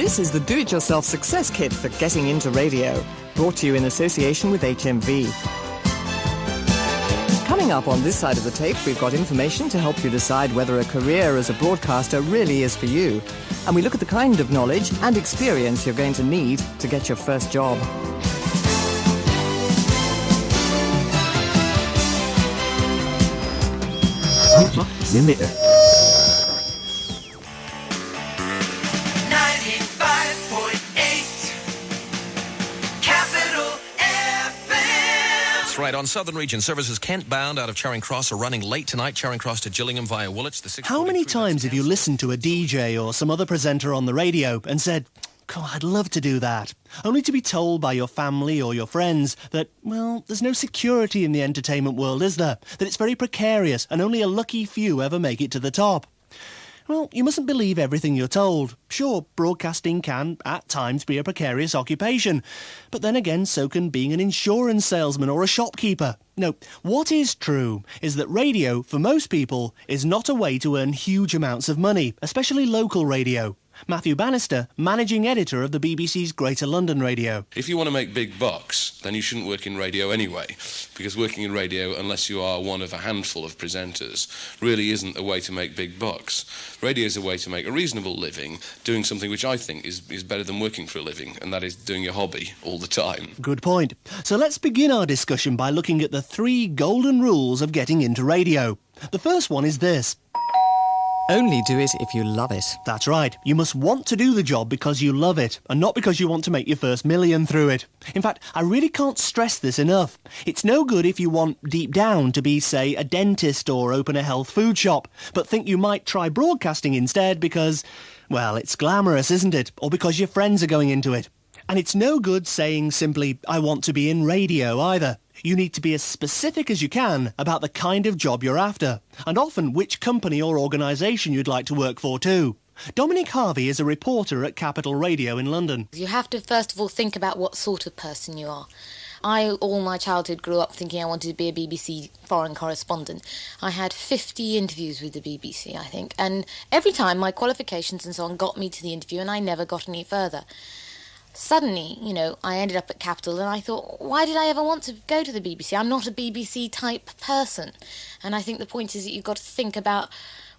This is the Do-It-Yourself Success Kit for getting into radio, brought to you in association with HMV. Coming up on this side of the tape, we've got information to help you decide whether a career as a broadcaster really is for you. And we look at the kind of knowledge and experience you're going to need to get your first job. Right, on Southern Region services, Kent bound out of Charing Cross are running late tonight. Charing Cross to Gillingham via Woolwich. How many times have you listened to a DJ or some other presenter on the radio and said, God, I'd love to do that, only to be told by your family or your friends that, well, there's no security in the entertainment world, is there? That it's very precarious and only a lucky few ever make it to the top. Well, you mustn't believe everything you're told. Sure, broadcasting can, at times, be a precarious occupation. But then again, so can being an insurance salesman or a shopkeeper. No, what is true is that radio, for most people, is not a way to earn huge amounts of money, especially local radio. Matthew Bannister, managing editor of the BBC's Greater London Radio. If you want to make big bucks, then you shouldn't work in radio anyway, because working in radio, unless you are one of a handful of presenters, really isn't a way to make big bucks. Radio is a way to make a reasonable living, doing something which I think is better than working for a living, and that is doing your hobby all the time. Good point. So let's begin our discussion by looking at the 3 golden rules of getting into radio. The first one is this. Only do it if you love it. That's right. You must want to do the job because you love it, and not because you want to make your first million through it. In fact, I really can't stress this enough. It's no good if you want, deep down, to be, say, a dentist or open a health food shop, but think you might try broadcasting instead because, well, it's glamorous, isn't it? Or because your friends are going into it. And it's no good saying simply, I want to be in radio either. You need to be as specific as you can about the kind of job you're after, and often which company or organisation you'd like to work for too. Dominic Harvey is a reporter at Capital Radio in London. You have to first of all think about what sort of person you are. I, all my childhood, grew up thinking I wanted to be a BBC foreign correspondent. I had 50 interviews with the BBC, I think, and every time my qualifications and so on got me to the interview and I never got any further. Suddenly, I ended up at Capital and I thought, why did I ever want to go to the BBC? I'm not a BBC-type person. And I think the point is that you've got to think about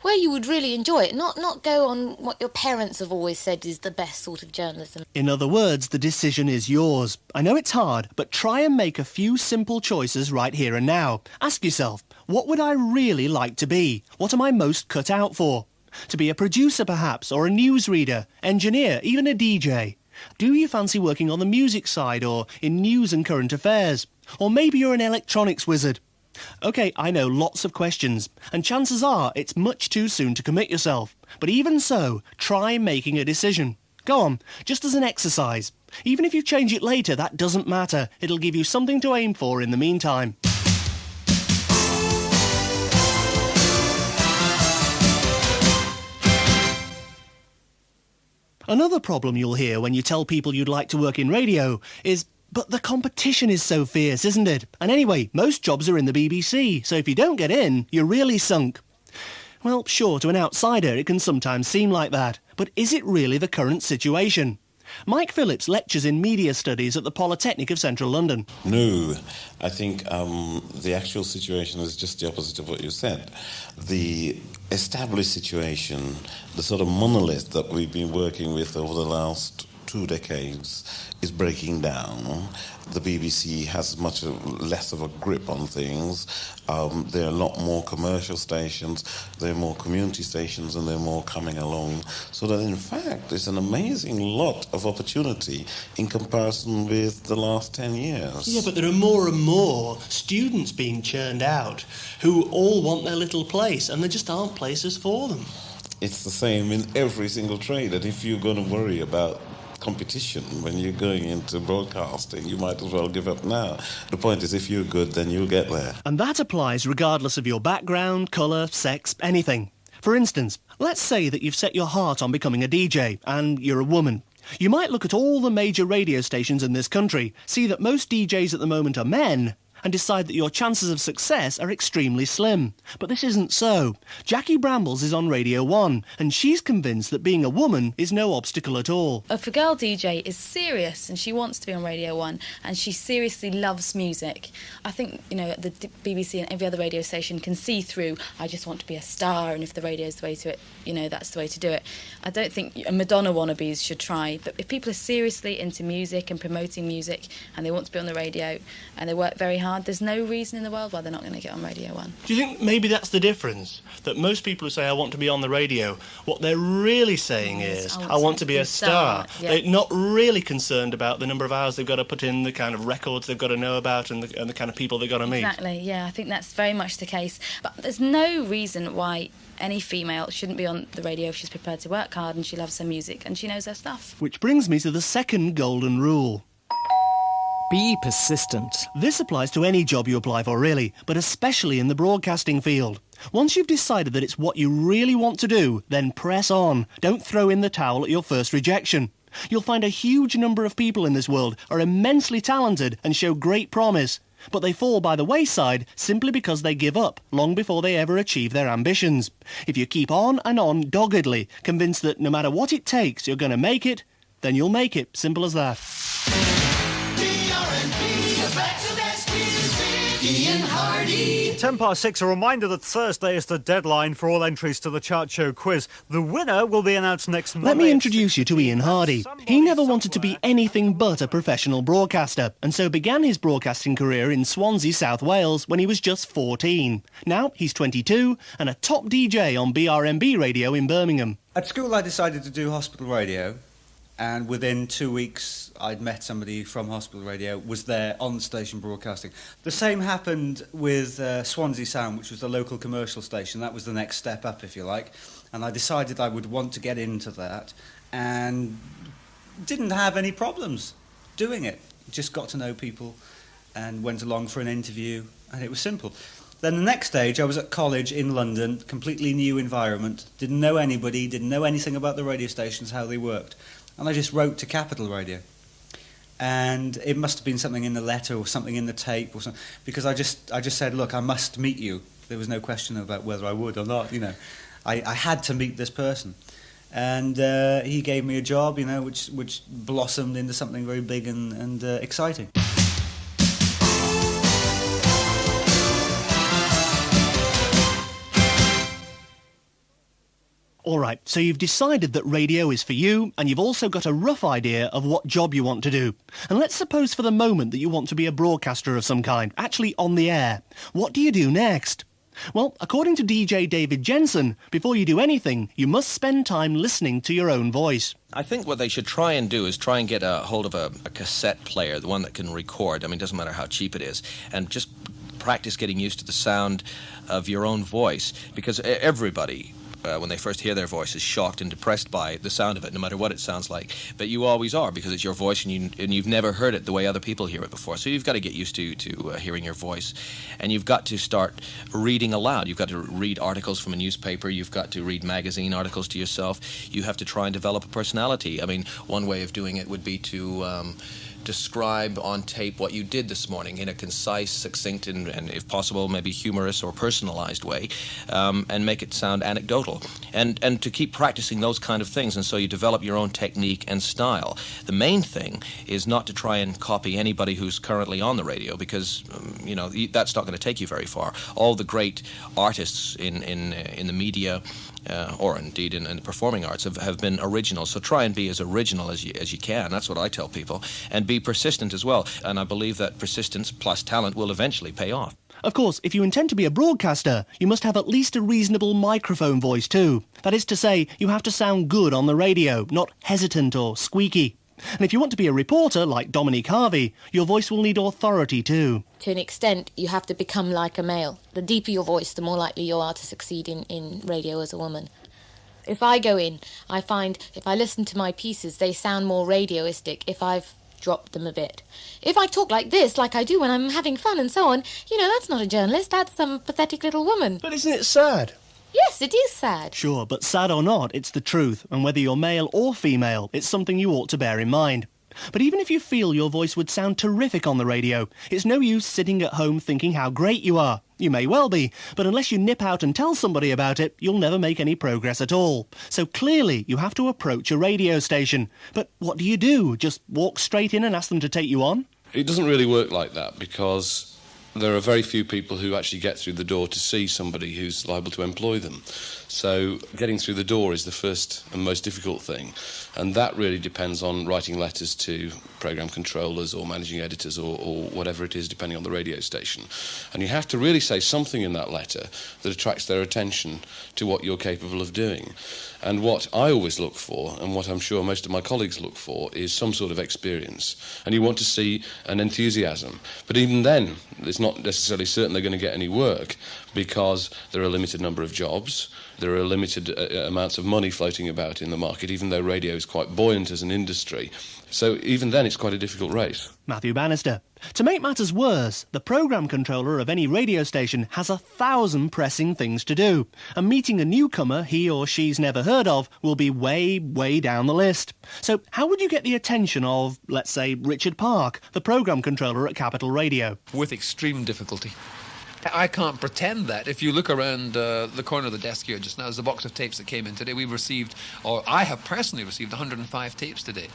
where you would really enjoy it, not go on what your parents have always said is the best sort of journalism. In other words, the decision is yours. I know it's hard, but try and make a few simple choices right here and now. Ask yourself, what would I really like to be? What am I most cut out for? To be a producer, perhaps, or a newsreader, engineer, even a DJ? Do you fancy working on the music side or in news and current affairs? Or maybe you're an electronics wizard? OK, I know, lots of questions, and chances are it's much too soon to commit yourself. But even so, try making a decision. Go on, just as an exercise. Even if you change it later, that doesn't matter. It'll give you something to aim for in the meantime. Another problem you'll hear when you tell people you'd like to work in radio is, but the competition is so fierce, isn't it? And anyway, most jobs are in the BBC, so if you don't get in, you're really sunk. Well, sure, to an outsider it can sometimes seem like that, but is it really the current situation? Mike Phillips lectures in media studies at the Polytechnic of Central London. No, I think the actual situation is just the opposite of what you said. The established situation, the sort of monolith that we've been working with over the last 2 decades is breaking down. The BBC has much less of a grip on things. There are a lot more commercial stations, there are more community stations, and there are more coming along. So that, in fact, there's an amazing lot of opportunity in comparison with the last 10 years. Yeah, but there are more and more students being churned out who all want their little place, and there just aren't places for them. It's the same in every single trade, and if you're going to worry about competition when you're going into broadcasting, you might as well give up now. The point is, if you're good, then you'll get there. And that applies regardless of your background, colour, sex, anything. For instance, let's say that you've set your heart on becoming a DJ, and you're a woman. You might look at all the major radio stations in this country, see that most DJs at the moment are men, and decide that your chances of success are extremely slim. But this isn't so. Jackie Brambles is on Radio 1, and she's convinced that being a woman is no obstacle at all. If a girl DJ is serious and she wants to be on Radio 1 and she seriously loves music, I think, the BBC and every other radio station can see through, I just want to be a star, and if the radio's the way to it, that's the way to do it. I don't think Madonna wannabes should try, but if people are seriously into music and promoting music and they want to be on the radio and they work very hard, there's no reason in the world why they're not going to get on Radio 1. Do you think maybe that's the difference? That most people who say, I want to be on the radio, what they're really saying is, I want to be a star. Yeah. They're not really concerned about the number of hours they've got to put in, the kind of records they've got to know about, and the kind of people they've got to meet. Exactly, yeah, I think that's very much the case. But there's no reason why any female shouldn't be on the radio if she's prepared to work hard and she loves her music and she knows her stuff. Which brings me to the second golden rule. Be persistent. This applies to any job you apply for, really, but especially in the broadcasting field. Once you've decided that it's what you really want to do, then press on. Don't throw in the towel at your first rejection. You'll find a huge number of people in this world are immensely talented and show great promise, but they fall by the wayside simply because they give up long before they ever achieve their ambitions. If you keep on and on doggedly, convinced that no matter what it takes, you're going to make it, then you'll make it. Simple as that. Ian Hardy. 6:10, a reminder that Thursday is the deadline for all entries to the Chart Show quiz. The winner will be announced next Monday. Let me introduce you to Ian Hardy. He never wanted to be anything but a professional broadcaster, and so began his broadcasting career in Swansea, South Wales, when he was just 14. Now he's 22 and a top DJ on BRMB radio in Birmingham. At school I decided to do hospital radio, and within 2 weeks I'd met somebody from hospital radio, was there on the station broadcasting. The same happened with Swansea Sound, which was the local commercial station. That was the next step up, if you like, and I decided I would want to get into that and didn't have any problems doing it. Just got to know people and went along for an interview, and it was simple. Then the next stage, I was at college in London, completely new environment, didn't know anybody, didn't know anything about the radio stations, how they worked. And I just wrote to Capital Radio. And it must have been something in the letter or something in the tape or something, because I just said, look, I must meet you. There was no question about whether I would or not, I had to meet this person. And he gave me a job, which blossomed into something very big and exciting. All right, so you've decided that radio is for you, and you've also got a rough idea of what job you want to do. And let's suppose for the moment that you want to be a broadcaster of some kind, actually on the air. What do you do next? Well, according to DJ David Jensen, before you do anything, you must spend time listening to your own voice. I think what they should try and do is try and get a hold of a cassette player, the one that can record. I mean, it doesn't matter how cheap it is, and just practice getting used to the sound of your own voice, because everybody, when they first hear their voice, is shocked and depressed by the sound of it, no matter what it sounds like. But you always are, because it's your voice, and you've never heard it the way other people hear it before. So you've got to get used to hearing your voice, and you've got to start reading aloud. You've got to read articles from a newspaper. You've got to read magazine articles to yourself. You have to try and develop a personality. I mean, one way of doing it would be to describe on tape what you did this morning in a concise, succinct, and if possible, maybe humorous or personalized way, and make it sound anecdotal. And to keep practicing those kind of things, and so you develop your own technique and style. The main thing is not to try and copy anybody who's currently on the radio, because that's not going to take you very far. All the great artists in the media, or indeed in the performing arts, have been original. So try and be as original as you can. That's what I tell people. And be persistent as well. And I believe that persistence plus talent will eventually pay off. Of course, if you intend to be a broadcaster, you must have at least a reasonable microphone voice too. That is to say, you have to sound good on the radio, not hesitant or squeaky. And if you want to be a reporter like Dominique Harvey, your voice will need authority too. To an extent, you have to become like a male. The deeper your voice, the more likely you are to succeed in radio as a woman. If I go in, I find if I listen to my pieces, they sound more radioistic if I've dropped them a bit. If I talk like this, like I do when I'm having fun and so on, that's not a journalist, that's some pathetic little woman. But isn't it sad? Yes, it is sad. Sure, but sad or not, it's the truth, and whether you're male or female, it's something you ought to bear in mind. But even if you feel your voice would sound terrific on the radio, it's no use sitting at home thinking how great you are. You may well be, but unless you nip out and tell somebody about it, you'll never make any progress at all. So clearly you have to approach a radio station. But what do? Just walk straight in and ask them to take you on? It doesn't really work like that, because there are very few people who actually get through the door to see somebody who's liable to employ them. So getting through the door is the first and most difficult thing, and that really depends on writing letters to programme controllers or managing editors or whatever it is, depending on the radio station. And you have to really say something in that letter that attracts their attention to what you're capable of doing. And what I always look for, and what I'm sure most of my colleagues look for, is some sort of experience. And you want to see an enthusiasm. But even then, it's not necessarily certain they're going to get any work, because there are a limited number of jobs, there are limited amounts of money floating about in the market, even though radio is quite buoyant as an industry. So even then, it's quite a difficult race. Matthew Bannister. To make matters worse, the programme controller of any radio station has 1,000 pressing things to do, and meeting a newcomer he or she's never heard of will be way, way down the list. So how would you get the attention of, let's say, Richard Park, the programme controller at Capital Radio? With extreme difficulty. I can't pretend that. If you look around the corner of the desk here just now, there's a box of tapes that came in today. We've received, or I have personally received, 105 tapes today.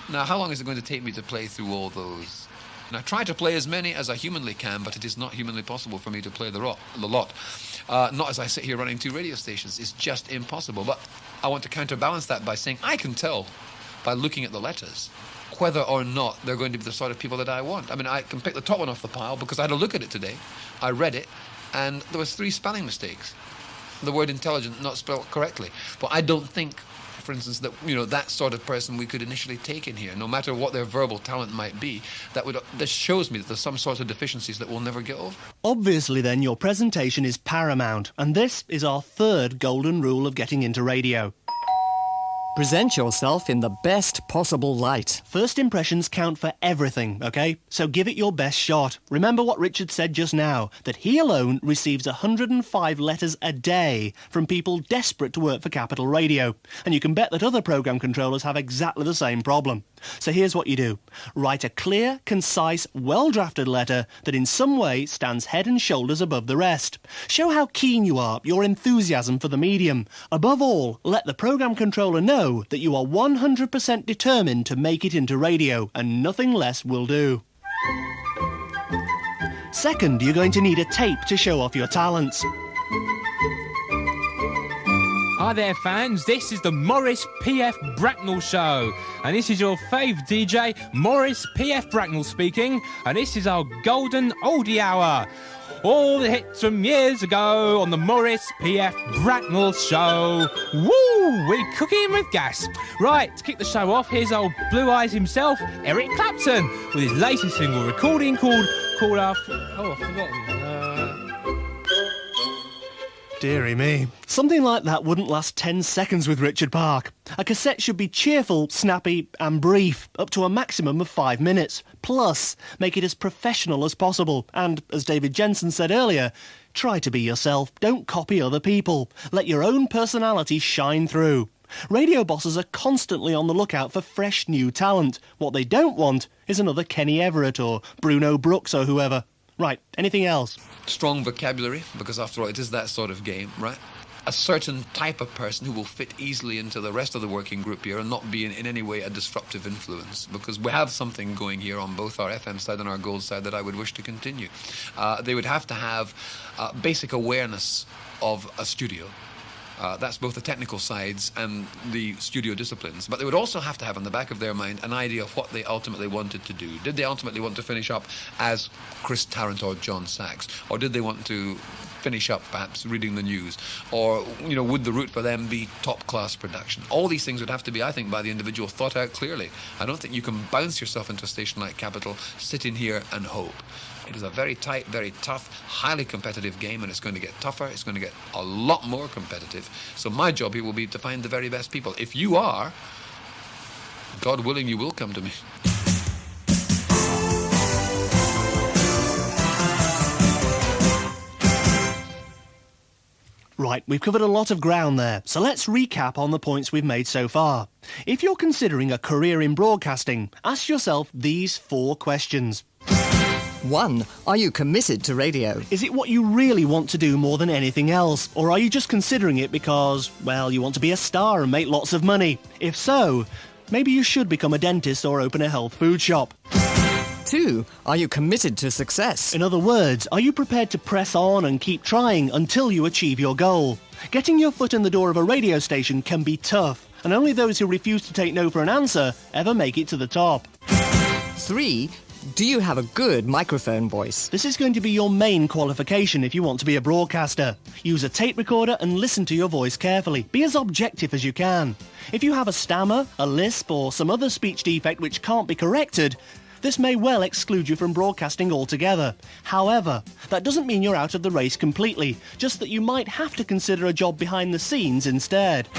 Now, how long is it going to take me to play through all those? And I try to play as many as I humanly can, but it is not humanly possible for me to play the lot. Not as I sit here running 2 radio stations. It's just impossible. But I want to counterbalance that by saying I can tell by looking at the letters whether or not they're going to be the sort of people that I want. I mean, I can pick the top one off the pile because I had a look at it today. I read it, and there was 3 spelling mistakes. The word intelligent not spelled correctly. But I don't think, for instance, that that sort of person we could initially take in here, no matter what their verbal talent might be. This shows me that there's some sort of deficiencies that we'll never get over. Obviously then, your presentation is paramount, and this is our 3rd golden rule of getting into radio. Present yourself in the best possible light. First impressions count for everything, OK? So give it your best shot. Remember what Richard said just now, that he alone receives 105 letters a day from people desperate to work for Capital Radio. And you can bet that other programme controllers have exactly the same problem. So here's what you do. Write a clear, concise, well-drafted letter that in some way stands head and shoulders above the rest. Show how keen you are, your enthusiasm for the medium. Above all, let the programme controller know that you are 100% determined to make it into radio, and nothing less will do. Second, you're going to need a tape to show off your talents. Hi there, fans. This is the Morris P.F. Bracknell Show. And this is your fave DJ, Morris P.F. Bracknell speaking. And this is our golden oldie hour. All the hits from years ago on the Morris P.F. Bracknell Show. Woo! We're cooking with gas. Right, to kick the show off, here's old Blue Eyes himself, Eric Clapton, with his latest single recording called I've forgotten. Dearie me. Something like that wouldn't last 10 seconds with Richard Park. A cassette should be cheerful, snappy and brief, up to a maximum of 5 minutes. Plus, make it as professional as possible. And, as David Jensen said earlier, try to be yourself. Don't copy other people. Let your own personality shine through. Radio bosses are constantly on the lookout for fresh new talent. What they don't want is another Kenny Everett or Bruno Brooks or whoever. Right, anything else? Strong vocabulary, because after all, it is that sort of game, right? A certain type of person who will fit easily into the rest of the working group here and not be in any way a disruptive influence, because we have something going here on both our FM side and our gold side that I would wish to continue. They would have to have basic awareness of a studio. That's both the technical sides and the studio disciplines. But they would also have to have on the back of their mind an idea of what they ultimately wanted to do. Did they ultimately want to finish up as Chris Tarrant or John Sachs? Or did they want to finish up perhaps reading the news? Or, would the route for them be top-class production? All these things would have to be, I think, by the individual thought out clearly. I don't think you can bounce yourself into a station like Capital, sit in here and hope. It is a very tight, very tough, highly competitive game, and it's going to get tougher. It's going to get a lot more competitive. So my job here will be to find the very best people. If you are, God willing, you will come to me. Right, we've covered a lot of ground there, so let's recap on the points we've made so far. If you're considering a career in broadcasting, ask yourself these 4 questions. 1. Are you committed to radio? Is it what you really want to do more than anything else? Or are you just considering it because, well, you want to be a star and make lots of money? If so, maybe you should become a dentist or open a health food shop. 2. Are you committed to success? In other words, are you prepared to press on and keep trying until you achieve your goal? Getting your foot in the door of a radio station can be tough, and only those who refuse to take no for an answer ever make it to the top. 3. Do you have a good microphone voice? This is going to be your main qualification if you want to be a broadcaster. Use a tape recorder and listen to your voice carefully. Be as objective as you can. If you have a stammer, a lisp, or some other speech defect which can't be corrected, this may well exclude you from broadcasting altogether. However, that doesn't mean you're out of the race completely, just that you might have to consider a job behind the scenes instead.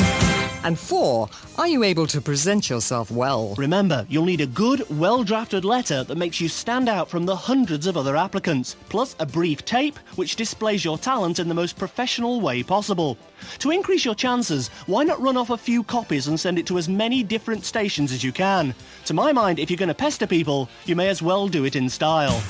And 4. Are you able to present yourself well? Remember, you'll need a good, well-drafted letter that makes you stand out from the hundreds of other applicants, plus a brief tape which displays your talent in the most professional way possible. To increase your chances, why not run off a few copies and send it to as many different stations as you can? To my mind, if you're going to pester people, you may as well do it in style.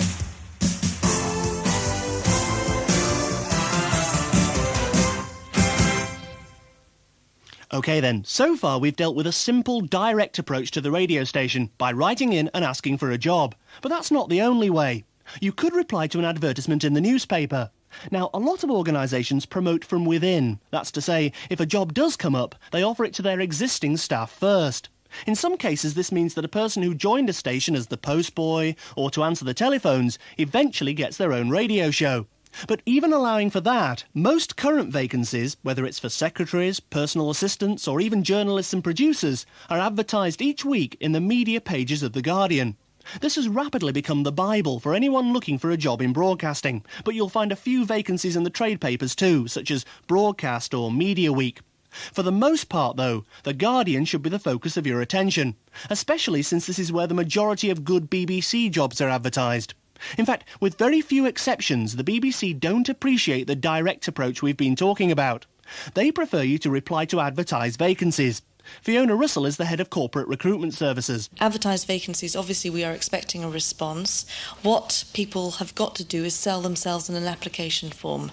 OK then, so far we've dealt with a simple, direct approach to the radio station by writing in and asking for a job. But that's not the only way. You could reply to an advertisement in the newspaper. Now, a lot of organisations promote from within. That's to say, if a job does come up, they offer it to their existing staff first. In some cases, this means that a person who joined a station as the postboy or to answer the telephones eventually gets their own radio show. But even allowing for that, most current vacancies, whether it's for secretaries, personal assistants or even journalists and producers, are advertised each week in the media pages of The Guardian. This has rapidly become the Bible for anyone looking for a job in broadcasting, but you'll find a few vacancies in the trade papers too, such as Broadcast or Media Week. For the most part, though, The Guardian should be the focus of your attention, especially since this is where the majority of good BBC jobs are advertised. In fact, with very few exceptions, the BBC don't appreciate the direct approach we've been talking about. They prefer you to reply to advertised vacancies. Fiona Russell is the head of corporate recruitment services. Advertised vacancies, obviously we are expecting a response. What people have got to do is sell themselves in an application form.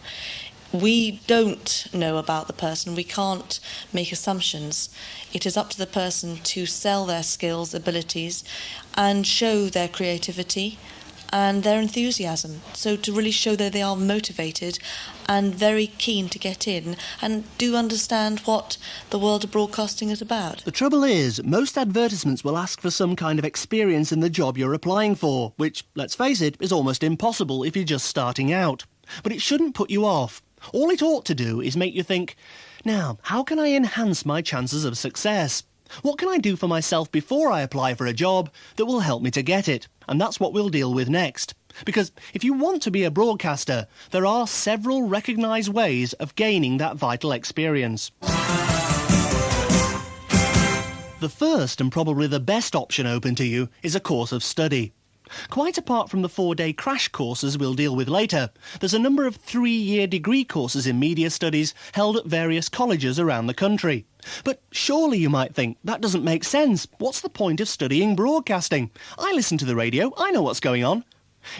We don't know about the person, we can't make assumptions. It is up to the person to sell their skills, abilities and show their creativity and their enthusiasm. So to really show that they are motivated and very keen to get in and do understand what the world of broadcasting is about. The trouble is, most advertisements will ask for some kind of experience in the job you're applying for, which, let's face it, is almost impossible if you're just starting out. But it shouldn't put you off. All it ought to do is make you think, now, how can I enhance my chances of success? What can I do for myself before I apply for a job that will help me to get it? And that's what we'll deal with next. Because if you want to be a broadcaster, there are several recognised ways of gaining that vital experience. The first and probably the best option open to you is a course of study. Quite apart from the 4-day crash courses we'll deal with later, there's a number of 3-year degree courses in media studies held at various colleges around the country. But surely you might think, that doesn't make sense. What's the point of studying broadcasting? I listen to the radio, I know what's going on.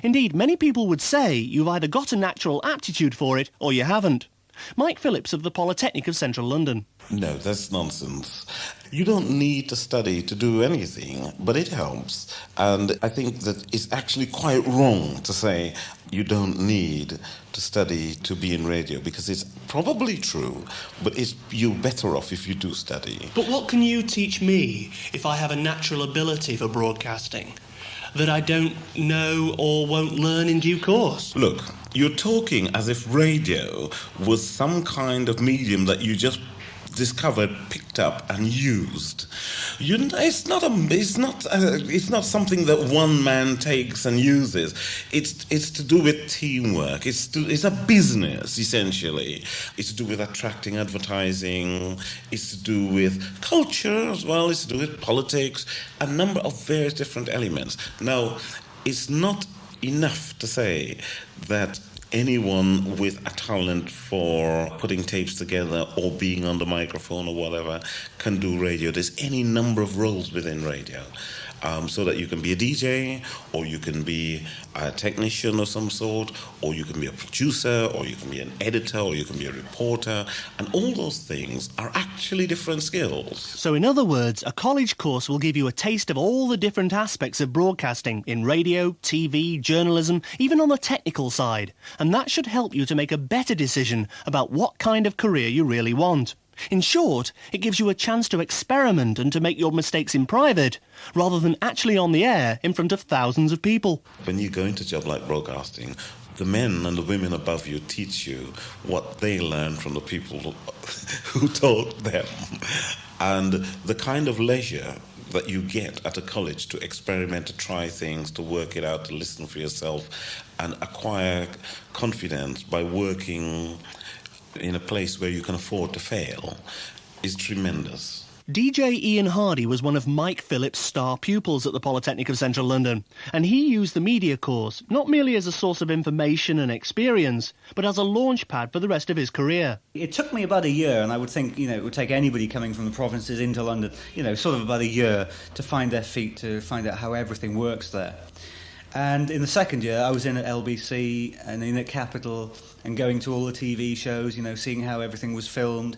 Indeed, many people would say you've either got a natural aptitude for it or you haven't. Mike Phillips of the Polytechnic of Central London. No, that's nonsense. You don't need to study to do anything, but it helps. And I think that it's actually quite wrong to say you don't need to study to be in radio, because it's probably true, but you're better off if you do study. But what can you teach me if I have a natural ability for broadcasting that I don't know or won't learn in due course? Look, you're talking as if radio was some kind of medium that you just discovered, picked up and used. It's not something that one man takes and uses. It's to do with teamwork. It's a business, essentially. It's to do with attracting advertising. It's to do with culture as well. It's to do with politics. A number of various different elements. Now, it's not enough to say that anyone with a talent for putting tapes together or being on the microphone or whatever can do radio. There's any number of roles within radio. So that you can be a DJ, or you can be a technician of some sort, or you can be a producer, or you can be an editor, or you can be a reporter, and all those things are actually different skills. So in other words, a college course will give you a taste of all the different aspects of broadcasting in radio, TV, journalism, even on the technical side. And that should help you to make a better decision about what kind of career you really want. In short, it gives you a chance to experiment and to make your mistakes in private, rather than actually on the air in front of thousands of people. When you go into a job like broadcasting, the men and the women above you teach you what they learned from the people who taught them. And the kind of leisure that you get at a college to experiment, to try things, to work it out, to listen for yourself, and acquire confidence by working in a place where you can afford to fail is tremendous. DJ Ian Hardy was one of Mike Phillips' star pupils at the Polytechnic of Central London, and he used the media course not merely as a source of information and experience, but as a launch pad for the rest of his career. It took me about a year, and I would think, it would take anybody coming from the provinces into London, sort of about a year to find their feet, to find out how everything works there. And in the second year, I was in at LBC and in at Capital and going to all the TV shows, seeing how everything was filmed.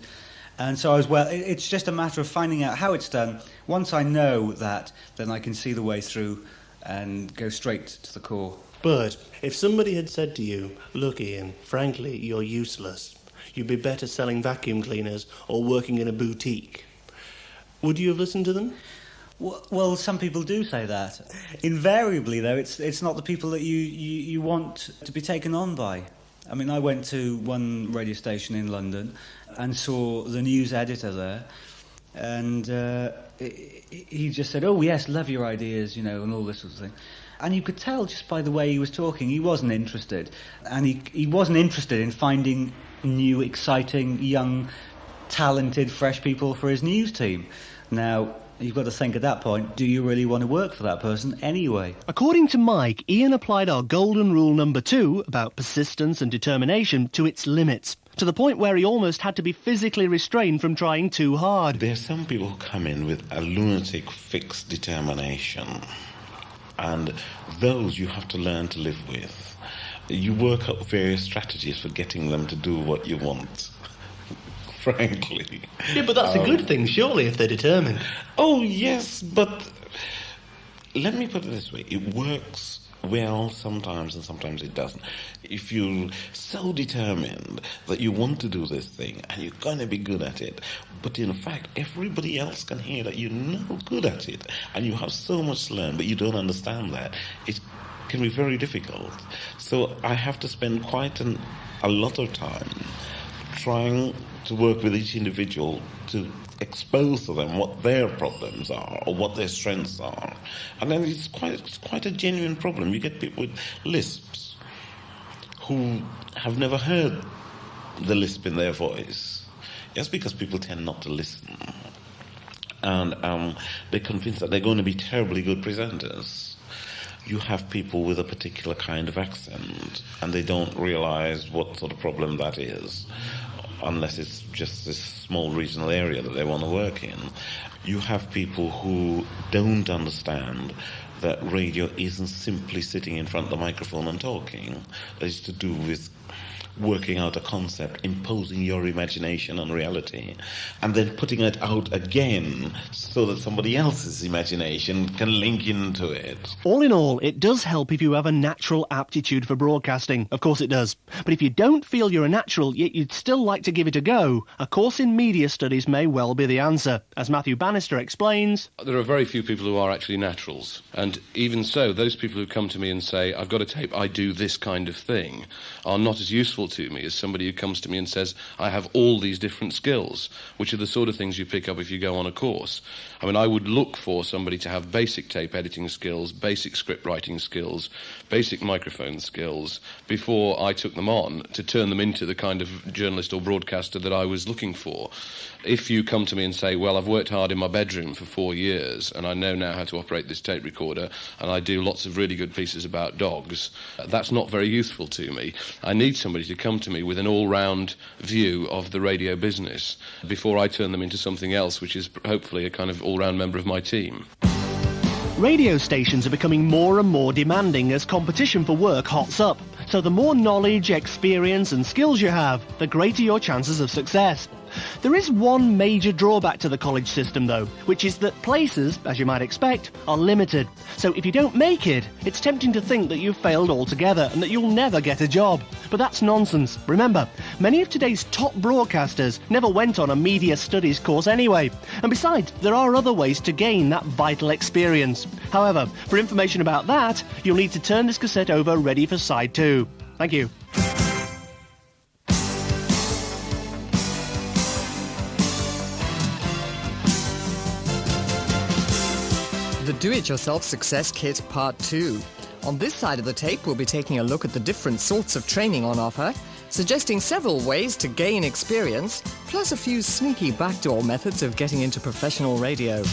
And so it's just a matter of finding out how it's done. Once I know that, then I can see the way through and go straight to the core. But if somebody had said to you, look, Ian, frankly, you're useless. You'd be better selling vacuum cleaners or working in a boutique. Would you have listened to them? Well, some people do say that. Invariably, though, it's not the people that you want to be taken on by. I mean, I went to one radio station in London and saw the news editor there, and he just said, "Oh, yes, love your ideas," and all this sort of thing. And you could tell just by the way he was talking, he wasn't interested. And he wasn't interested in finding new, exciting, young, talented, fresh people for his news team. Now, you've got to think at that point, do you really want to work for that person anyway? According to Mike, Ian applied our golden rule number 2 about persistence and determination to its limits, to the point where he almost had to be physically restrained from trying too hard. There are some people who come in with a lunatic fixed determination, and those you have to learn to live with. You work out various strategies for getting them to do what you want. Frankly. Yeah, but that's a good thing, surely, if they're determined. Oh, yes, but let me put it this way. It works well sometimes and sometimes it doesn't. If you're so determined that you want to do this thing and you're going to be good at it, but in fact everybody else can hear that you're not good at it and you have so much to learn, but you don't understand that, it can be very difficult. So I have to spend quite a lot of time trying to work with each individual to expose to them what their problems are or what their strengths are. And then it's quite a genuine problem. You get people with lisps who have never heard the lisp in their voice. Just because people tend not to listen. And they're convinced that they're going to be terribly good presenters. You have people with a particular kind of accent and they don't realize what sort of problem that is, unless it's just this small regional area that they want to work in. You have people who don't understand that radio isn't simply sitting in front of the microphone and talking. It's to do with working out a concept, imposing your imagination on reality, and then putting it out again so that somebody else's imagination can link into it. All in all, it does help if you have a natural aptitude for broadcasting. Of course it does. But if you don't feel you're a natural, yet you'd still like to give it a go, a course in media studies may well be the answer. As Matthew Bannister explains, there are very few people who are actually naturals. And even so, those people who come to me and say, I've got a tape, I do this kind of thing, are not as useful useful to me is somebody who comes to me and says, I have all these different skills, which are the sort of things you pick up if you go on a course. I mean, I would look for somebody to have basic tape editing skills, basic script writing skills, basic microphone skills, before I took them on to turn them into the kind of journalist or broadcaster that I was looking for. If you come to me and say, well, I've worked hard in my bedroom for 4 years and I know now how to operate this tape recorder and I do lots of really good pieces about dogs, that's not very useful to me. I need somebody to come to me with an all-round view of the radio business before I turn them into something else, which is hopefully a kind of all-round member of my team. Radio stations are becoming more and more demanding as competition for work hots up. So the more knowledge, experience and skills you have, the greater your chances of success. There is one major drawback to the college system, though, which is that places, as you might expect, are limited. So if you don't make it, it's tempting to think that you've failed altogether and that you'll never get a job. But that's nonsense. Remember, many of today's top broadcasters never went on a media studies course anyway. And besides, there are other ways to gain that vital experience. However, for information about that, you'll need to turn this cassette over ready for side 2. Thank you. The Do-It-Yourself Success Kit Part 2. On this side of the tape, we'll be taking a look at the different sorts of training on offer, suggesting several ways to gain experience, plus a few sneaky backdoor methods of getting into professional radio.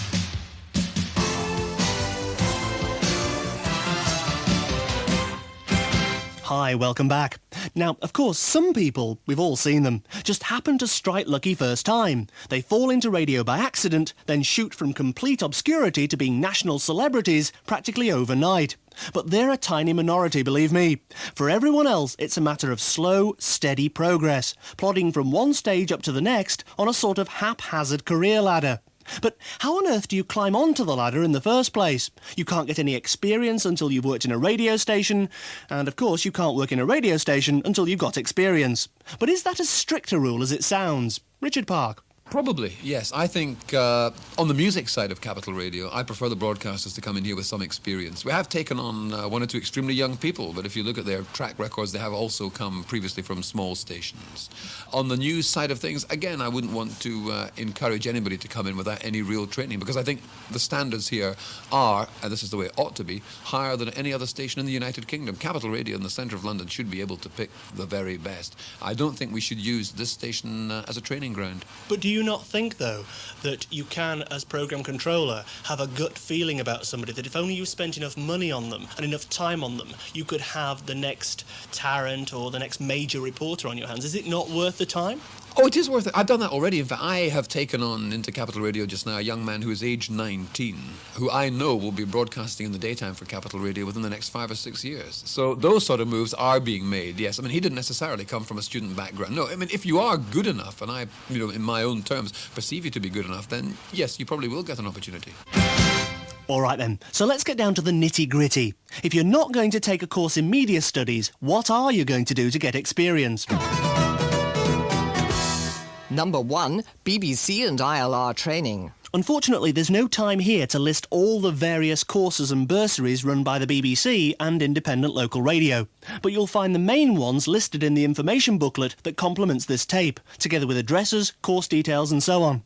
Hi, welcome back. Now, of course, some people, we've all seen them, just happen to strike lucky first time. They fall into radio by accident, then shoot from complete obscurity to being national celebrities practically overnight. But they're a tiny minority, believe me. For everyone else, it's a matter of slow, steady progress, plodding from one stage up to the next on a sort of haphazard career ladder. But how on earth do you climb onto the ladder in the first place? You can't get any experience until you've worked in a radio station, and of course you can't work in a radio station until you've got experience. But is that as strict a rule as it sounds? Richard Park. Probably, yes. I think on the music side of Capital Radio, I prefer the broadcasters to come in here with some experience. We have taken on one or two extremely young people, but if you look at their track records, they have also come previously from small stations. On the news side of things, again, I wouldn't want to encourage anybody to come in without any real training, because I think the standards here are, and this is the way it ought to be, higher than any other station in the United Kingdom. Capital Radio in the centre of London should be able to pick the very best. I don't think we should use this station as a training ground. But do you not think, though, that you can, as programme controller, have a gut feeling about somebody, that if only you spent enough money on them and enough time on them, you could have the next Tarrant or the next major reporter on your hands? Is it not worth the time? Oh, it is worth it. I've done that already. In fact, I have taken on into Capital Radio just now a young man who is age 19, who I know will be broadcasting in the daytime for Capital Radio within the next 5 or 6 years. So those sort of moves are being made, yes. I mean, he didn't necessarily come from a student background. No, I mean, if you are good enough, and I, in my own terms, perceive you to be good enough, then yes, you probably will get an opportunity. All right then, so let's get down to the nitty-gritty. If you're not going to take a course in media studies, what are you going to do to get experience? Number 1, BBC and ILR training. Unfortunately, there's no time here to list all the various courses and bursaries run by the BBC and independent local radio. But you'll find the main ones listed in the information booklet that complements this tape, together with addresses, course details and so on.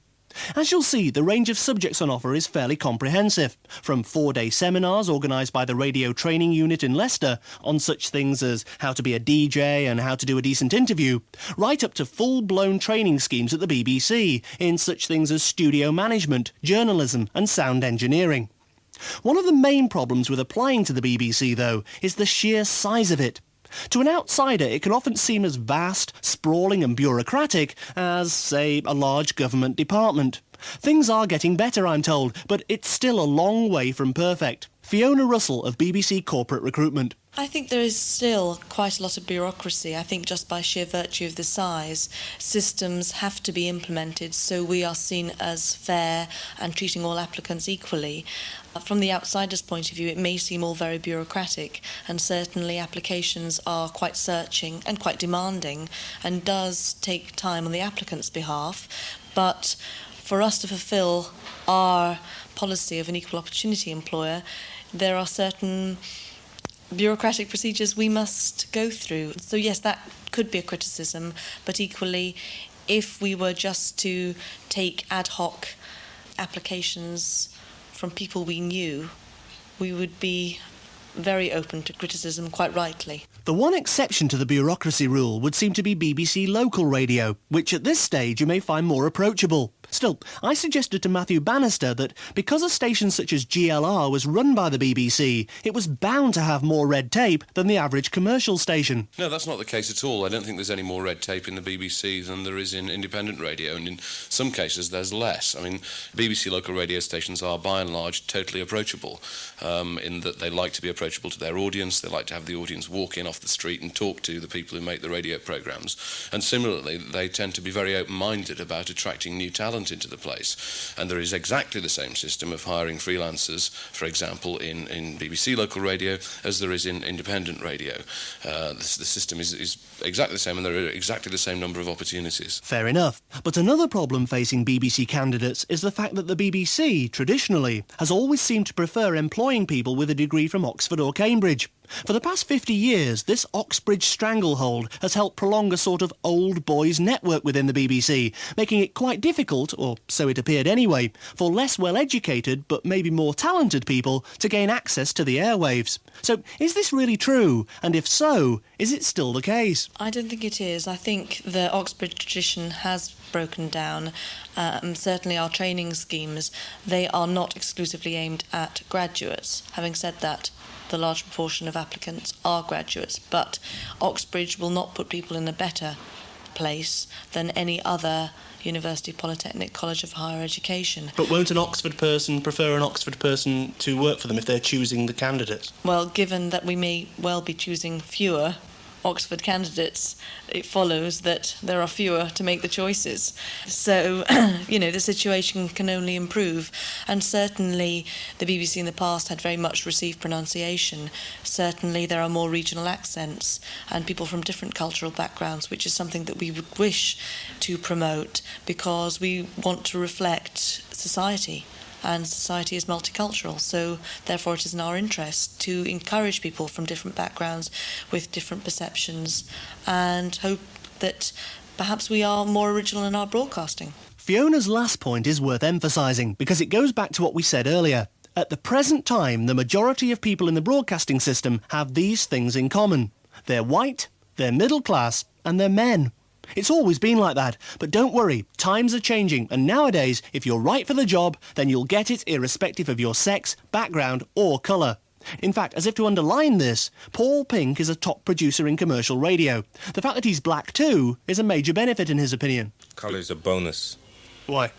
As you'll see, the range of subjects on offer is fairly comprehensive, from 4-day seminars organised by the Radio Training Unit in Leicester on such things as how to be a DJ and how to do a decent interview, right up to full-blown training schemes at the BBC in such things as studio management, journalism and sound engineering. One of the main problems with applying to the BBC, though, is the sheer size of it. To an outsider, it can often seem as vast, sprawling and bureaucratic as, say, a large government department. Things are getting better, I'm told, but it's still a long way from perfect. Fiona Russell of BBC Corporate Recruitment. I think there is still quite a lot of bureaucracy. I think just by sheer virtue of the size, systems have to be implemented so we are seen as fair and treating all applicants equally. From the outsider's point of view, it may seem all very bureaucratic, and certainly applications are quite searching and quite demanding and does take time on the applicant's behalf. But for us to fulfil our policy of an equal opportunity employer, there are certain bureaucratic procedures we must go through. So yes, that could be a criticism, but equally, if we were just to take ad hoc applications from people we knew, we would be very open to criticism, quite rightly. The one exception to the bureaucracy rule would seem to be BBC local radio, which at this stage you may find more approachable. Still, I suggested to Matthew Bannister that because a station such as GLR was run by the BBC, it was bound to have more red tape than the average commercial station. No, that's not the case at all. I don't think there's any more red tape in the BBC than there is in independent radio, and in some cases there's less. I mean, BBC local radio stations are by and large totally approachable, in that they like to be approachable to their audience, they like to have the audience walk in off the street and talk to the people who make the radio programmes, and similarly they tend to be very open-minded about attracting new talent into the place. And there is exactly the same system of hiring freelancers, for example, in BBC local radio as there is in independent radio. The system is exactly the same, and there are exactly the same number of opportunities. Fair enough. But another problem facing BBC candidates is the fact that the BBC, traditionally, has always seemed to prefer employing people with a degree from Oxford or Cambridge. For the past 50 years, this Oxbridge stranglehold has helped prolong a sort of old boys network within the BBC, making it quite difficult, or so it appeared anyway, for less well-educated but maybe more talented people to gain access to the airwaves. So, is this really true? And if so, is it still the case? I don't think it is. I think the Oxbridge tradition has broken down. Certainly our training schemes, they are not exclusively aimed at graduates. Having said that, the large proportion of applicants are graduates, but Oxbridge will not put people in a better place than any other university, polytechnic, college of higher education. But won't an Oxford person prefer an Oxford person to work for them if they're choosing the candidate? Well, given that we may well be choosing fewer Oxford candidates, it follows that there are fewer to make the choices. So, the situation can only improve. And certainly the BBC in the past had very much received pronunciation. Certainly there are more regional accents and people from different cultural backgrounds, which is something that we would wish to promote because we want to reflect society. And society is multicultural, so therefore it is in our interest to encourage people from different backgrounds with different perceptions and hope that perhaps we are more original in our broadcasting. Fiona's last point is worth emphasising because it goes back to what we said earlier. At the present time, the majority of people in the broadcasting system have these things in common. They're white, they're middle class, and they're men. It's always been like that, but don't worry, times are changing, and nowadays, if you're right for the job, then you'll get it irrespective of your sex, background or colour. In fact, as if to underline this, Paul Pink is a top producer in commercial radio. The fact that he's black too is a major benefit in his opinion. Colour's a bonus. Why?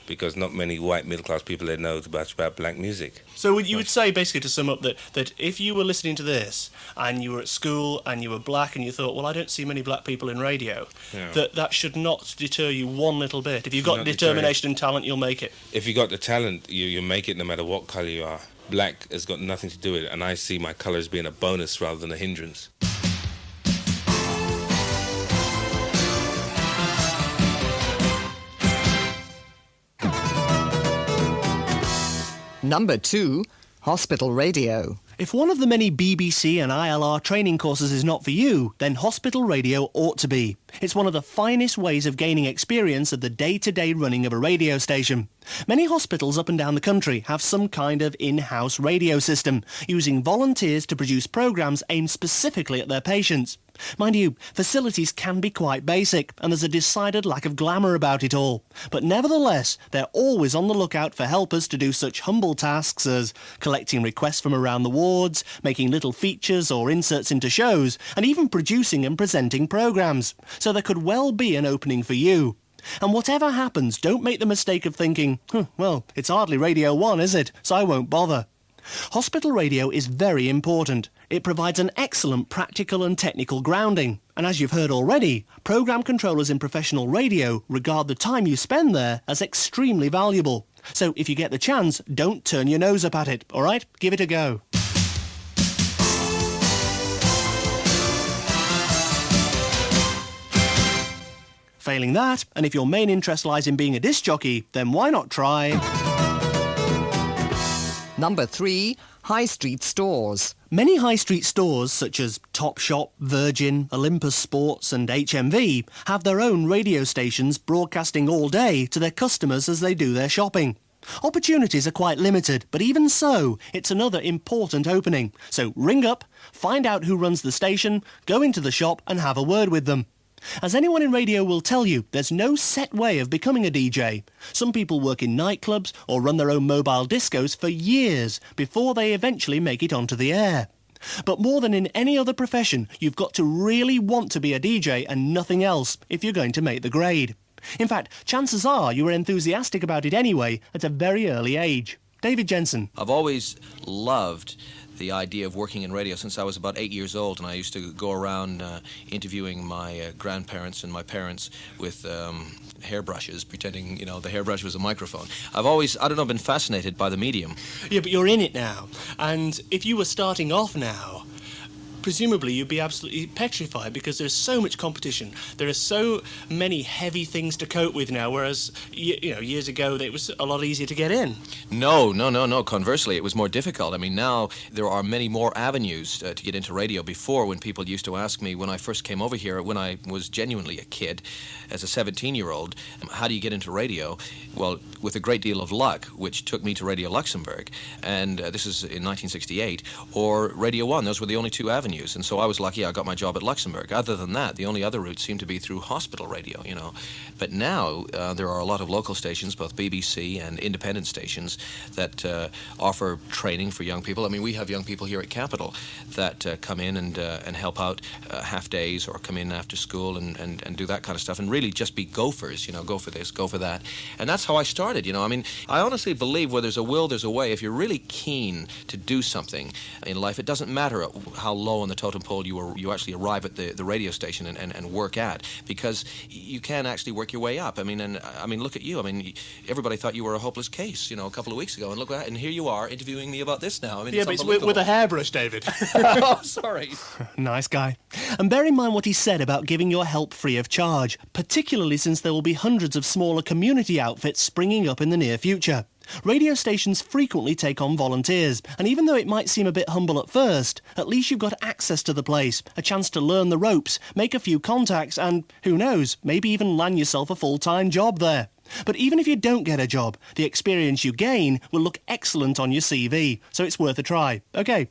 Because not many white middle-class people that know much about black music. So you would say, basically, to sum up, that if you were listening to this and you were at school and you were black and you thought, well, I don't see many black people in radio, that should not deter you one little bit. If you've got determination and talent, you'll make it. If you got the talent, you make it no matter what colour you are. Black has got nothing to do with it, and I see my colour as being a bonus rather than a hindrance. Number 2, hospital radio. If one of the many BBC and ILR training courses is not for you, then hospital radio ought to be. It's one of the finest ways of gaining experience of the day-to-day running of a radio station. Many hospitals up and down the country have some kind of in-house radio system, using volunteers to produce programmes aimed specifically at their patients. Mind you, facilities can be quite basic, and there's a decided lack of glamour about it all. But nevertheless, they're always on the lookout for helpers to do such humble tasks as collecting requests from around the wards, making little features or inserts into shows, and even producing and presenting programmes. So there could well be an opening for you. And whatever happens, don't make the mistake of thinking, well, it's hardly Radio 1, is it? So I won't bother. Hospital radio is very important. It provides an excellent practical and technical grounding. And as you've heard already, programme controllers in professional radio regard the time you spend there as extremely valuable. So if you get the chance, don't turn your nose up at it, all right? Give it a go. Failing that, and if your main interest lies in being a disc jockey, then why not try... Number 3, high street stores. Many high street stores such as Topshop, Virgin, Olympus Sports and HMV have their own radio stations broadcasting all day to their customers as they do their shopping. Opportunities are quite limited, but even so, it's another important opening. So ring up, find out who runs the station, go into the shop and have a word with them. As anyone in radio will tell you, there's no set way of becoming a DJ. Some people work in nightclubs or run their own mobile discos for years before they eventually make it onto the air. But more than in any other profession, you've got to really want to be a DJ and nothing else if you're going to make the grade. In fact, chances are you were enthusiastic about it anyway at a very early age. David Jensen. I've always loved the idea of working in radio since I was about 8 years old, and I used to go around interviewing my grandparents and my parents with hairbrushes, pretending, the hairbrush was a microphone. I've always, been fascinated by the medium. Yeah, but you're in it now, and if you were starting off now, presumably you'd be absolutely petrified because there's so much competition. There are so many heavy things to cope with now, whereas, years ago it was a lot easier to get in. No. Conversely, it was more difficult. I mean, now there are many more avenues to get into radio. Before, when people used to ask me when I first came over here, when I was genuinely a kid, as a 17-year-old, how do you get into radio? Well, with a great deal of luck, which took me to Radio Luxembourg, and this is in 1968, or Radio 1. Those were the only two avenues. And so I was lucky I got my job at Luxembourg. Other than that, the only other route seemed to be through hospital radio, But now there are a lot of local stations, both BBC and independent stations, that offer training for young people. I mean, we have young people here at Capital that come in and help out half days or come in after school and do that kind of stuff and really just be gophers, go for this, go for that. And that's how I started, I mean, I honestly believe where there's a will, there's a way. If you're really keen to do something in life, it doesn't matter how low on the totem pole you actually arrive at the radio station and work at, because you can actually work your way up. I mean, look at you. I mean, everybody thought you were a hopeless case, a couple of weeks ago, and look at that, and here you are interviewing me about this now. I mean, yeah, but it's with a hairbrush, David. Oh, sorry. Nice guy. And bear in mind what he said about giving your help free of charge, particularly since there will be hundreds of smaller community outfits springing up in the near future. Radio stations frequently take on volunteers, and even though it might seem a bit humble at first, at least you've got access to the place, a chance to learn the ropes, make a few contacts, and, who knows, maybe even land yourself a full-time job there. But even if you don't get a job, the experience you gain will look excellent on your CV, so it's worth a try. OK.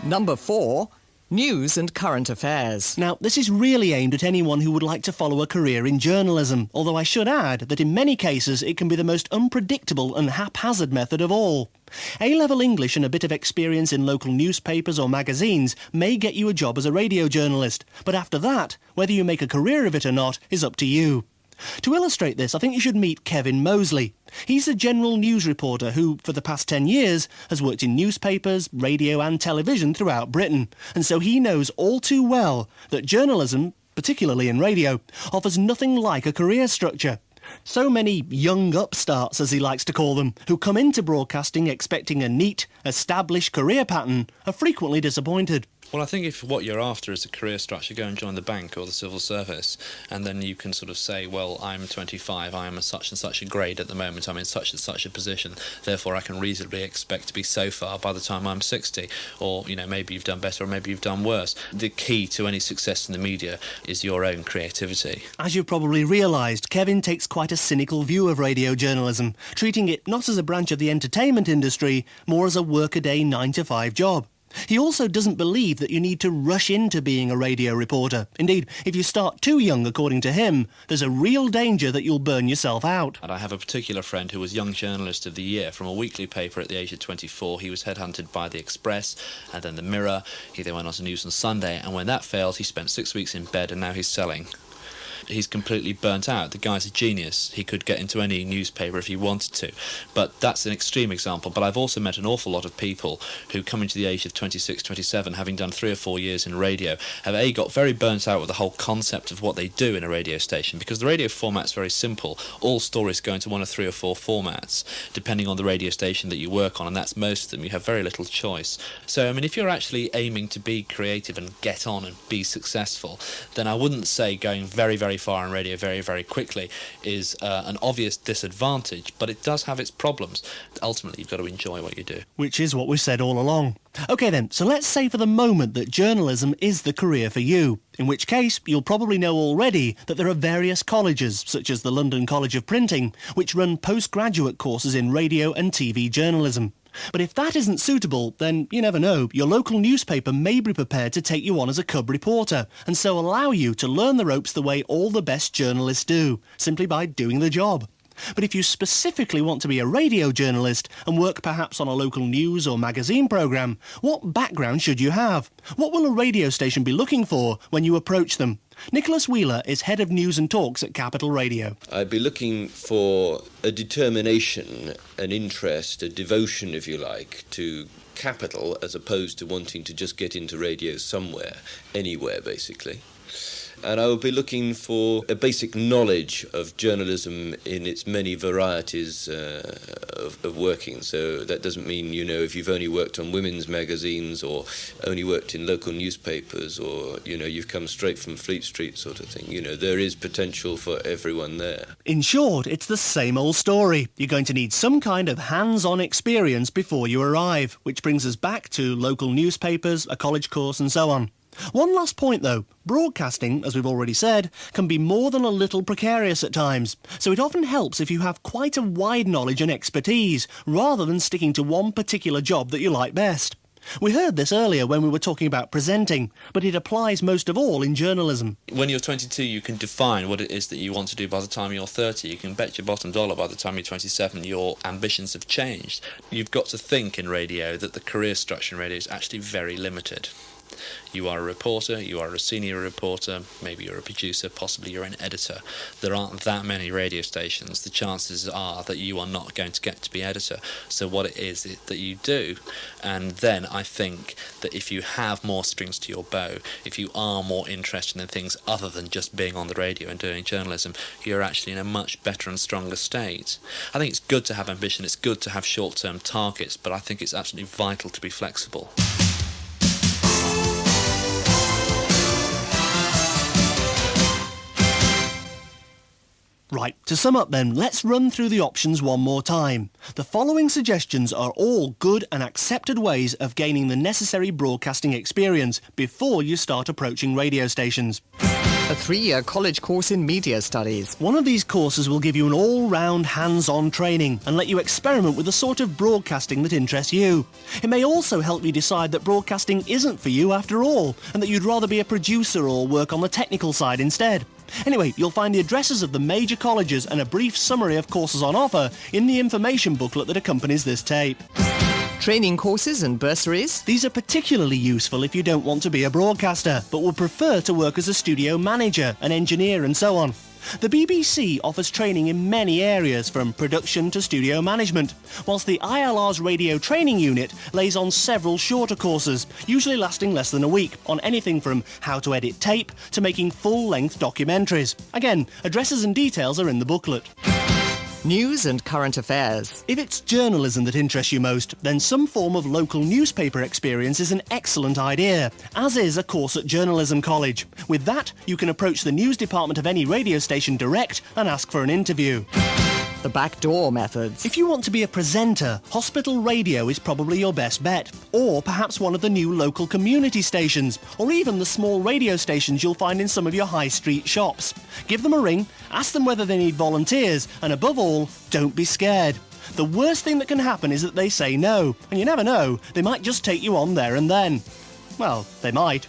Number 4, news and current affairs. Now, this is really aimed at anyone who would like to follow a career in journalism, although I should add that in many cases it can be the most unpredictable and haphazard method of all. A-level English and a bit of experience in local newspapers or magazines may get you a job as a radio journalist, but after that, whether you make a career of it or not is up to you. To illustrate this, I think you should meet Kevin Mosley. He's a general news reporter who, for the past 10 years, has worked in newspapers, radio and television throughout Britain, and so he knows all too well that journalism, particularly in radio, offers nothing like a career structure. So many young upstarts, as he likes to call them, who come into broadcasting expecting a neat, established career pattern, are frequently disappointed. Well, I think if what you're after is a career structure, go and join the bank or the civil service, and then you can sort of say, well, I'm 25, I am a such and such a grade at the moment, I'm in such and such a position, therefore I can reasonably expect to be so far by the time I'm 60, or, maybe you've done better or maybe you've done worse. The key to any success in the media is your own creativity. As you've probably realised, Kevin takes quite a cynical view of radio journalism, treating it not as a branch of the entertainment industry, more as a workaday 9-to-5 job. He also doesn't believe that you need to rush into being a radio reporter. Indeed, if you start too young, according to him, there's a real danger that you'll burn yourself out. And I have a particular friend who was Young Journalist of the Year from a weekly paper at the age of 24. He was headhunted by the Express and then the Mirror. He then went on to News on Sunday, and when that failed, he spent 6 weeks in bed, and now he's selling. He's completely burnt out. The guy's a genius. He could get into any newspaper if he wanted to. But that's an extreme example. But I've also met an awful lot of people who, coming to the age of 26, 27, having done 3 or 4 years in radio, have got very burnt out with the whole concept of what they do in a radio station, because the radio format's very simple. All stories go into 1 or 3 or 4 formats, depending on the radio station that you work on, and that's most of them. You have very little choice. So, if you're actually aiming to be creative and get on and be successful, then I wouldn't say going very, very very far in radio very, very quickly is an obvious disadvantage, but it does have its problems. Ultimately, you've got to enjoy what you do. Which is what we've said all along. OK then, so let's say for the moment that journalism is the career for you, in which case you'll probably know already that there are various colleges, such as the London College of Printing, which run postgraduate courses in radio and TV journalism. But if that isn't suitable, then you never know, your local newspaper may be prepared to take you on as a cub reporter, and so allow you to learn the ropes the way all the best journalists do, simply by doing the job. But if you specifically want to be a radio journalist and work perhaps on a local news or magazine programme, what background should you have? What will a radio station be looking for when you approach them? Nicholas Wheeler is Head of News and Talks at Capital Radio. I'd be looking for a determination, an interest, a devotion, if you like, to Capital, as opposed to wanting to just get into radio somewhere, anywhere, basically. And I would be looking for a basic knowledge of journalism in its many varieties of working. So that doesn't mean, if you've only worked on women's magazines or only worked in local newspapers or, you've come straight from Fleet Street sort of thing. There is potential for everyone there. In short, it's the same old story. You're going to need some kind of hands-on experience before you arrive, which brings us back to local newspapers, a college course and so on. One last point though, broadcasting, as we've already said, can be more than a little precarious at times, so it often helps if you have quite a wide knowledge and expertise, rather than sticking to one particular job that you like best. We heard this earlier when we were talking about presenting, but it applies most of all in journalism. When you're 22, you can define what it is that you want to do. By the time you're 30, you can bet your bottom dollar by the time you're 27, your ambitions have changed. You've got to think in radio that the career structure in radio is actually very limited. You are a reporter, you are a senior reporter, maybe you're a producer, possibly you're an editor. There aren't that many radio stations. The chances are that you are not going to get to be editor. So what it is that you do, and then I think that if you have more strings to your bow, if you are more interested in things other than just being on the radio and doing journalism, you're actually in a much better and stronger state. I think it's good to have ambition, it's good to have short-term targets, but I think it's absolutely vital to be flexible. Right, to sum up then, let's run through the options one more time. The following suggestions are all good and accepted ways of gaining the necessary broadcasting experience before you start approaching radio stations. A 3-year college course in media studies. One of these courses will give you an all-round hands-on training and let you experiment with the sort of broadcasting that interests you. It may also help you decide that broadcasting isn't for you after all, and that you'd rather be a producer or work on the technical side instead. Anyway, you'll find the addresses of the major colleges and a brief summary of courses on offer in the information booklet that accompanies this tape. Training courses and bursaries. These are particularly useful if you don't want to be a broadcaster, but would prefer to work as a studio manager, an engineer and so on. The BBC offers training in many areas, from production to studio management, whilst the ILR's radio training unit lays on several shorter courses, usually lasting less than a week, on anything from how to edit tape to making full-length documentaries. Again, addresses and details are in the booklet. News and current affairs. If it's journalism that interests you most, then some form of local newspaper experience is an excellent idea, as is a course at Journalism College. With that, you can approach the news department of any radio station direct and ask for an interview. The backdoor methods. If you want to be a presenter, hospital radio is probably your best bet, or perhaps one of the new local community stations, or even the small radio stations you'll find in some of your high street shops. Give them a ring, ask them whether they need volunteers, and above all, don't be scared. The worst thing that can happen is that they say no, and you never know, they might just take you on there and then. Well, they might.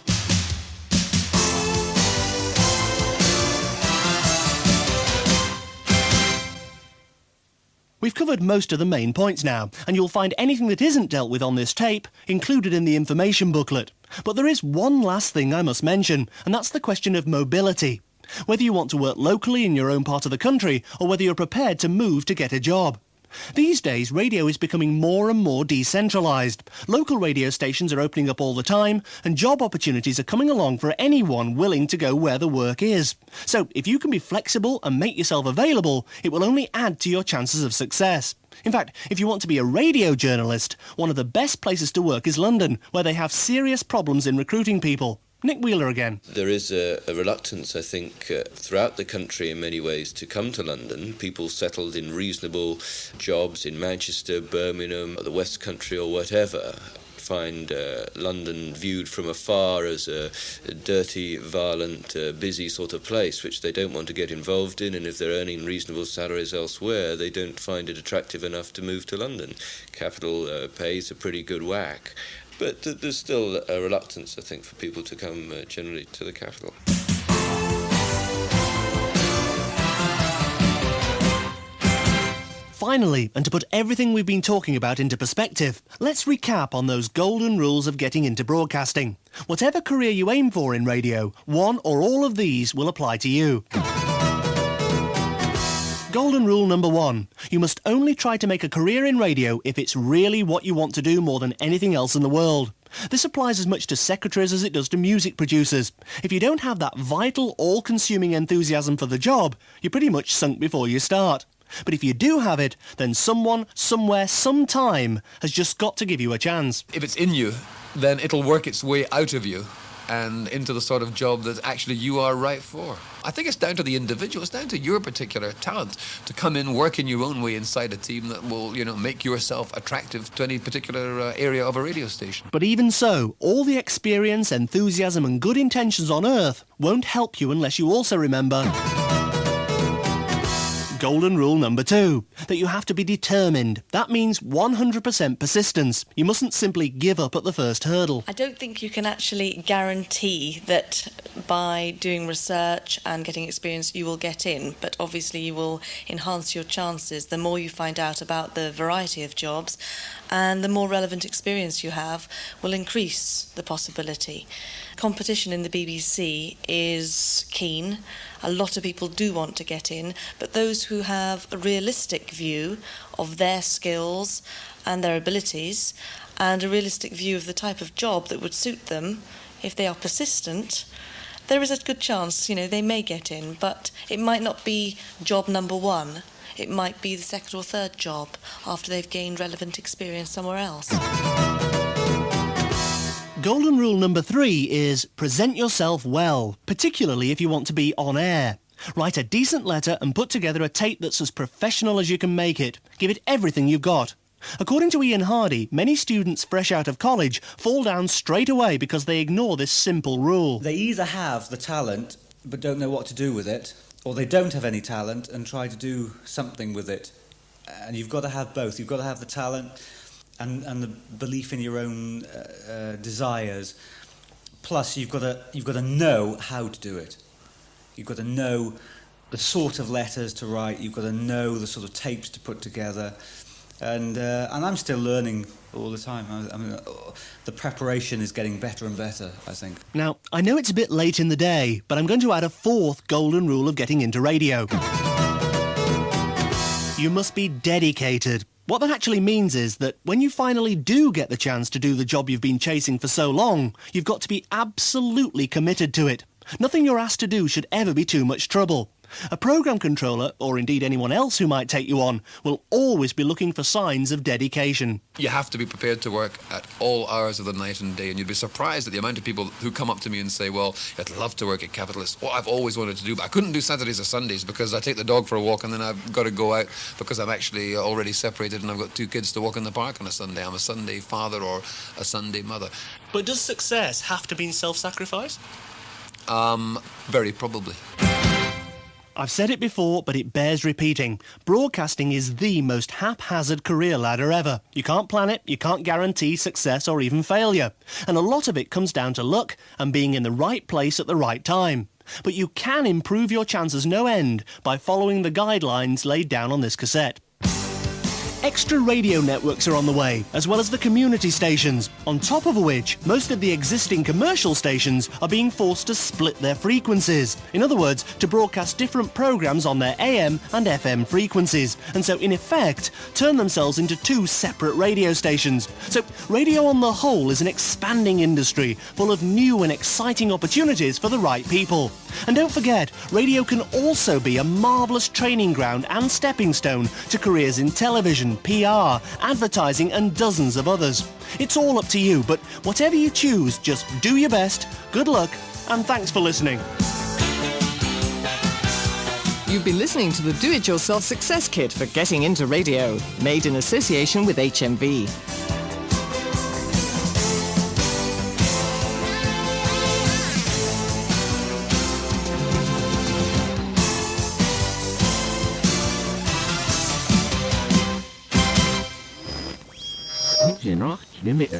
We've covered most of the main points now, and you'll find anything that isn't dealt with on this tape included in the information booklet. But there is one last thing I must mention, and that's the question of mobility. Whether you want to work locally in your own part of the country, or whether you're prepared to move to get a job. These days, radio is becoming more and more decentralised. Local radio stations are opening up all the time, and job opportunities are coming along for anyone willing to go where the work is. So, if you can be flexible and make yourself available, it will only add to your chances of success. In fact, if you want to be a radio journalist, one of the best places to work is London, where they have serious problems in recruiting people. Nick Wheeler again. There is a reluctance, I think, throughout the country in many ways to come to London. People settled in reasonable jobs in Manchester, Birmingham, or the West Country or whatever find London viewed from afar as a dirty, violent, busy sort of place which they don't want to get involved in, and if they're earning reasonable salaries elsewhere, they don't find it attractive enough to move to London. Capital pays a pretty good whack. But there's still a reluctance, I think, for people to come generally to the capital. Finally, and to put everything we've been talking about into perspective, let's recap on those golden rules of getting into broadcasting. Whatever career you aim for in radio, one or all of these will apply to you. Golden rule number 1. You must only try to make a career in radio if it's really what you want to do more than anything else in the world. This applies as much to secretaries as it does to music producers. If you don't have that vital, all-consuming enthusiasm for the job, you're pretty much sunk before you start. But if you do have it, then someone, somewhere, sometime has just got to give you a chance. If it's in you, then it'll work its way out of you and into the sort of job that actually you are right for. I think it's down to the individual, it's down to your particular talent to come in, work in your own way inside a team that will, make yourself attractive to any particular area of a radio station. But even so, all the experience, enthusiasm and good intentions on earth won't help you unless you also remember golden rule number 2, that you have to be determined. That means 100% persistence. You mustn't simply give up at the first hurdle. I don't think you can actually guarantee that by doing research and getting experience you will get in, but obviously you will enhance your chances the more you find out about the variety of jobs, and the more relevant experience you have will increase the possibility. Competition in the BBC is keen. A lot of people do want to get in, but those who have a realistic view of their skills and their abilities and a realistic view of the type of job that would suit them, if they are persistent, there is a good chance, they may get in, but it might not be job number 1. It might be the second or third job after they've gained relevant experience somewhere else. Golden rule number 3 is present yourself well, particularly if you want to be on air. Write a decent letter and put together a tape that's as professional as you can make it. Give it everything you've got. According to Ian Hardy, many students fresh out of college fall down straight away because they ignore this simple rule. They either have the talent but don't know what to do with it, or they don't have any talent and try to do something with it. And you've got to have both. You've got to have the talent and the belief in your own desires. Plus, you've got to know how to do it. You've got to know the sort of letters to write. You've got to know the sort of tapes to put together. And I'm still learning all the time. The preparation is getting better and better, I think. Now, I know it's a bit late in the day, but I'm going to add a 4th golden rule of getting into radio. You must be dedicated. What that actually means is that when you finally do get the chance to do the job you've been chasing for so long, you've got to be absolutely committed to it. Nothing you're asked to do should ever be too much trouble. A programme controller, or indeed anyone else who might take you on, will always be looking for signs of dedication. You have to be prepared to work at all hours of the night and day, and you'd be surprised at the amount of people who come up to me and say, well, I'd love to work at Capitalist. What I've always wanted to do, but I couldn't do Saturdays or Sundays because I take the dog for a walk and then I've got to go out because I'm actually already separated and I've got 2 kids to walk in the park on a Sunday. I'm a Sunday father or a Sunday mother. But does success have to be self-sacrifice? Very probably. I've said it before, but it bears repeating. Broadcasting is the most haphazard career ladder ever. You can't plan it, you can't guarantee success or even failure. And a lot of it comes down to luck and being in the right place at the right time. But you can improve your chances no end by following the guidelines laid down on this cassette. Extra radio networks are on the way, as well as the community stations, on top of which most of the existing commercial stations are being forced to split their frequencies. In other words, to broadcast different programmes on their AM and FM frequencies, and so in effect turn themselves into 2 separate radio stations. So radio on the whole is an expanding industry, full of new and exciting opportunities for the right people. And don't forget, radio can also be a marvellous training ground and stepping stone to careers in television, PR, advertising and dozens of others. It's all up to you, but whatever you choose, just do your best, good luck, and thanks for listening. You've been listening to the Do-It-Yourself Success Kit for Getting Into Radio, made in association with HMV. Limit.